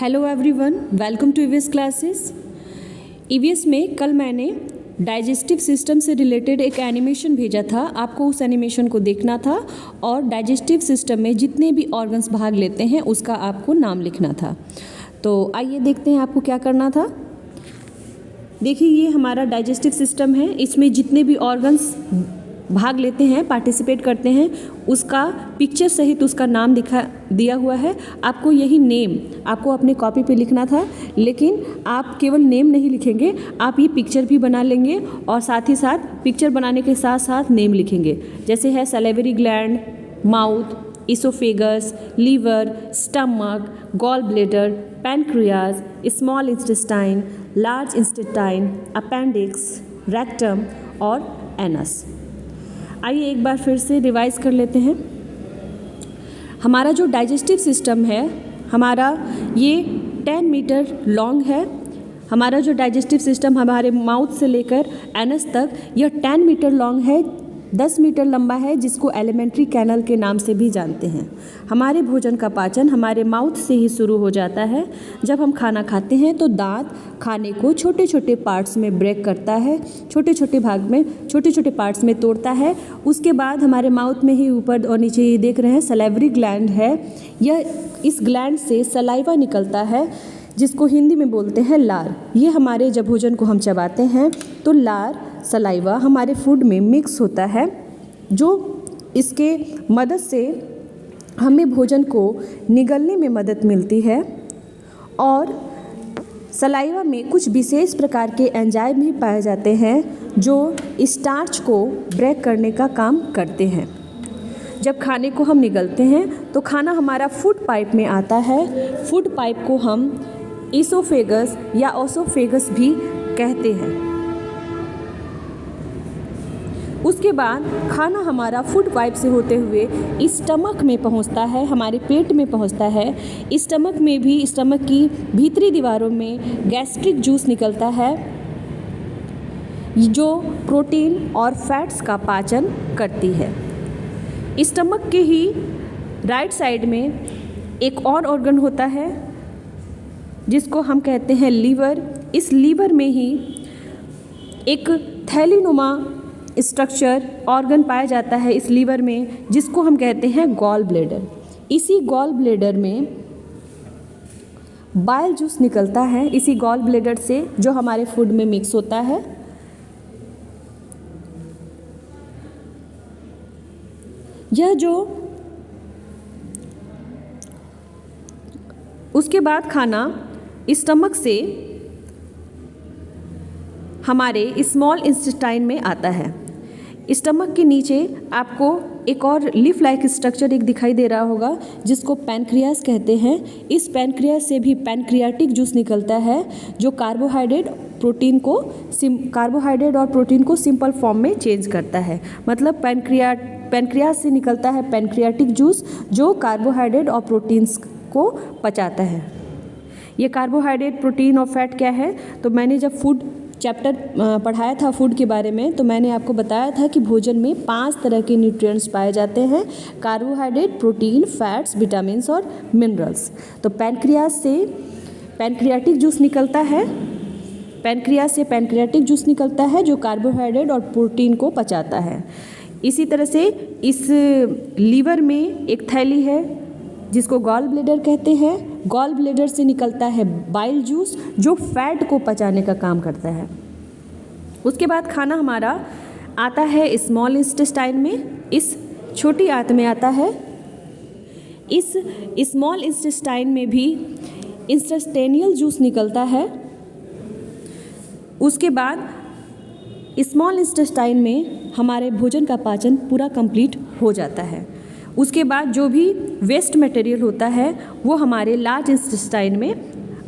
Hello everyone, welcome to EVS classes. EVS में कल मैंने डाइजेस्टिव सिस्टम से रिलेटेड एक एनिमेशन भेजा था। आपको उस एनिमेशन को देखना था और डाइजेस्टिव सिस्टम में जितने भी ऑर्गन्स भाग लेते हैं उसका आपको नाम लिखना था। तो आइए देखते हैं आपको क्या करना था। देखिए, ये हमारा डाइजेस्टिव सिस्टम है। इसमें जितने भी ऑर्गन्स भाग लेते हैं, पार्टिसिपेट करते हैं, उसका पिक्चर सहित उसका नाम दिया हुआ है। आपको यही नेम आपको अपने कॉपी पे लिखना था, लेकिन आप केवल नेम नहीं लिखेंगे, आप ये पिक्चर भी बना लेंगे और साथ ही साथ पिक्चर बनाने के साथ साथ नेम लिखेंगे। जैसे है salivary gland, mouth, oesophagus, liver, stomach, gall bladder, pancreas, small intestine, large intestine, appendix, rectum और एनस। आइए एक बार फिर से रिवाइज कर लेते हैं। हमारा जो डाइजेस्टिव सिस्टम है, हमारा ये 10 मीटर लॉन्ग है। हमारा जो डाइजेस्टिव सिस्टम हमारे माउथ से लेकर एनस तक यह 10 मीटर लॉन्ग है, 10 मीटर लंबा है, जिसको एलिमेंट्री कैनल के नाम से भी जानते हैं। हमारे भोजन का पाचन हमारे माउथ से ही शुरू हो जाता है। जब हम खाना खाते हैं तो दांत खाने को छोटे छोटे पार्ट्स में ब्रेक करता है, छोटे छोटे भाग में, छोटे छोटे पार्ट्स में तोड़ता है। उसके बाद हमारे माउथ में ही ऊपर और नीचे ये देख रहे हैं सैलिवरी ग्लैंड है। इस ग्लैंड से सलाइवा निकलता है, जिसको हिंदी में बोलते हैं लार। ये हमारे जब भोजन को हम चबाते हैं तो लार सलाइवा हमारे फूड में मिक्स होता है, जो इसके मदद से हमें भोजन को निगलने में मदद मिलती है। और सलाइवा में कुछ विशेष प्रकार के एंजाइम भी पाए जाते हैं जो स्टार्च को ब्रेक करने का काम करते हैं। जब खाने को हम निगलते हैं तो खाना हमारा फूड पाइप में आता है। फूड पाइप को हम इसोफेगस या ओसोफेगस भी कहते हैं। उसके बाद खाना हमारा फूड पाइप से होते हुए स्टमक में पहुंचता है, हमारे पेट में पहुंचता है। स्टमक में भी, स्टमक की भीतरी दीवारों में गैस्ट्रिक जूस निकलता है, जो प्रोटीन और फैट्स का पाचन करती है। स्टमक के ही राइट साइड में एक और ऑर्गन होता है जिसको हम कहते हैं लीवर। इस लीवर में ही एक थैलीनुमा स्ट्रक्चर ऑर्गन पाया जाता है इस लीवर में, जिसको हम कहते हैं गॉल ब्लैडर। इसी गॉल ब्लैडर में बाइल जूस निकलता है, इसी गॉल ब्लैडर से, जो हमारे फूड में मिक्स होता है। यह जो उसके बाद खाना स्टमक से हमारे स्मॉल इंटेस्टाइन में आता है। स्टमक के नीचे आपको एक और लीफ लाइक स्ट्रक्चर एक दिखाई दे रहा होगा, जिसको पैनक्रियास कहते हैं। इस पैनक्रियास से भी पैनक्रियाटिक जूस निकलता है, जो कार्बोहाइड्रेट और प्रोटीन को सिंपल फॉर्म में चेंज करता है। मतलब पैनक्रियास से निकलता है पैनक्रियाटिक जूस, जो कार्बोहाइड्रेट और प्रोटीन्स को पचाता है। ये कार्बोहाइड्रेट, प्रोटीन और फैट क्या है, तो मैंने जब फूड चैप्टर पढ़ाया था फूड के बारे में, तो मैंने आपको बताया था कि भोजन में 5 तरह के न्यूट्रिएंट्स पाए जाते हैं: कार्बोहाइड्रेट, प्रोटीन, फैट्स, विटामिन्स और मिनरल्स। तो पैनक्रियास से पैनक्रियाटिक जूस निकलता है, पैनक्रियास से पैनक्रियाटिक जूस निकलता है, जो कार्बोहाइड्रेट और प्रोटीन को पचाता है। इसी तरह से इस लीवर में एक थैली है जिसको गॉल ब्लैडर कहते हैं। गॉल ब्लैडर से निकलता है बाइल जूस, जो फैट को पचाने का काम करता है। उसके बाद खाना हमारा आता है स्मॉल इंटेस्टाइन में, इस छोटी आंत में आता है। इस स्मॉल इंटेस्टाइन में भी इंटेस्टाइनल जूस निकलता है। उसके बाद स्मॉल इंटेस्टाइन में हमारे भोजन का पाचन पूरा कंप्लीट हो जाता है। उसके बाद जो भी वेस्ट मटेरियल होता है वो हमारे लार्ज इंटेस्टाइन में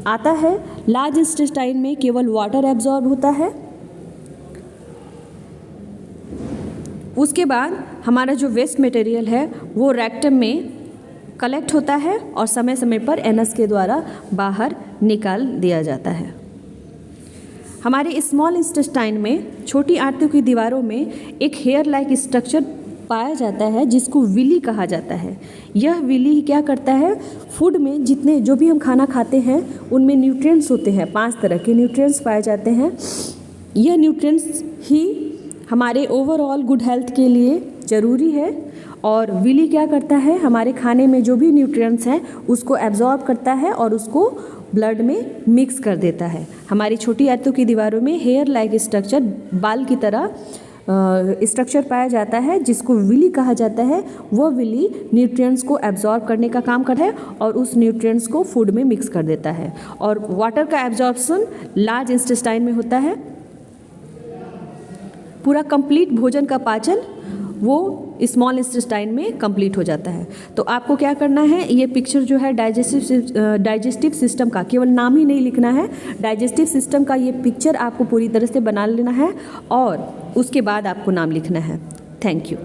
आता है। लार्ज इंटेस्टाइन में केवल वाटर एब्जॉर्ब होता है। उसके बाद हमारा जो वेस्ट मटेरियल है वो रेक्टम में कलेक्ट होता है और समय समय पर एनस के द्वारा बाहर निकाल दिया जाता है। हमारे स्मॉल इंटेस्टाइन में छोटी आंतों की दीवारों में एक हेयर लाइक स्ट्रक्चर पाया जाता है जिसको विली कहा जाता है। यह विली क्या करता है, फूड में जितने जो भी हम खाना खाते हैं उनमें न्यूट्रिएंट्स होते हैं, 5 तरह के न्यूट्रिएंट्स पाए जाते हैं। यह न्यूट्रिएंट्स ही हमारे ओवरऑल गुड हेल्थ के लिए ज़रूरी है। और विली क्या करता है, हमारे खाने में जो भी न्यूट्रिएंट्स हैं उसको एब्जॉर्ब करता है और उसको ब्लड में मिक्स कर देता है। हमारी छोटी आंतों की दीवारों में हेयर लाइक स्ट्रक्चर, बाल की तरह स्ट्रक्चर पाया जाता है जिसको विली कहा जाता है। वह विली न्यूट्रिएंट्स को एब्जॉर्ब करने का काम करता है और उस न्यूट्रिएंट्स को फूड में मिक्स कर देता है। और वाटर का एब्जॉर्प्शन लार्ज इंटेस्टाइन में होता है। पूरा कंप्लीट भोजन का पाचन वो स्मॉल इंटेस्टाइन में कंप्लीट हो जाता है। तो आपको क्या करना है, ये पिक्चर जो है डाइजेस्टिव सिस्टम का, केवल नाम ही नहीं लिखना है, डाइजेस्टिव सिस्टम का ये पिक्चर आपको पूरी तरह से बना लेना है और उसके बाद आपको नाम लिखना है। Thank you.